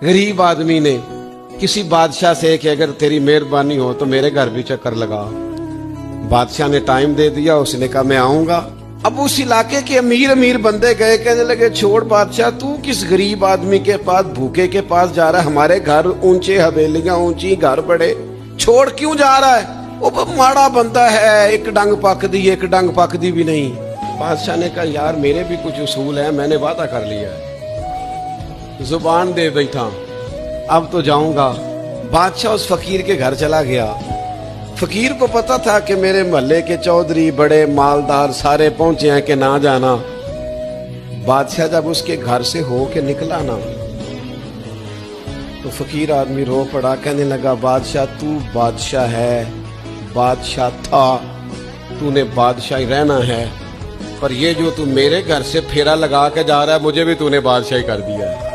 गरीब आदमी ने किसी बादशाह से कि अगर तेरी मेहरबानी हो तो मेरे घर भी चक्कर लगा। बादशाह ने टाइम दे दिया, उसने कहा मैं आऊंगा। अब उस इलाके के अमीर अमीर बंदे गए, कहने लगे छोड़ बादशाह, तू किस गरीब आदमी के पास, भूखे के पास जा रहा है? हमारे घर ऊंचे, हवेलियां ऊंची, घर बड़े, छोड़ क्यों जा रहा है? वो माड़ा बंदा है, एक डंग पकदी भी नहीं। बादशाह ने कहा यार मेरे भी कुछ उसूल है, मैंने वादा कर लिया है, जुबान दे बैठा, अब तो जाऊंगा। बादशाह उस फकीर के घर चला गया। फकीर को पता था कि मेरे मोहल्ले के चौधरी बड़े मालदार सारे पहुंचे हैं कि ना जाना। बादशाह जब उसके घर से हो के निकला ना, तो फकीर आदमी रो पड़ा, कहने लगा बादशाह तू बादशाह है, बादशाह था, तूने बादशाह रहना है, पर ये जो तू मेरे घर से फेरा लगा के जा रहा है, मुझे भी तूने बादशाही कर दिया है।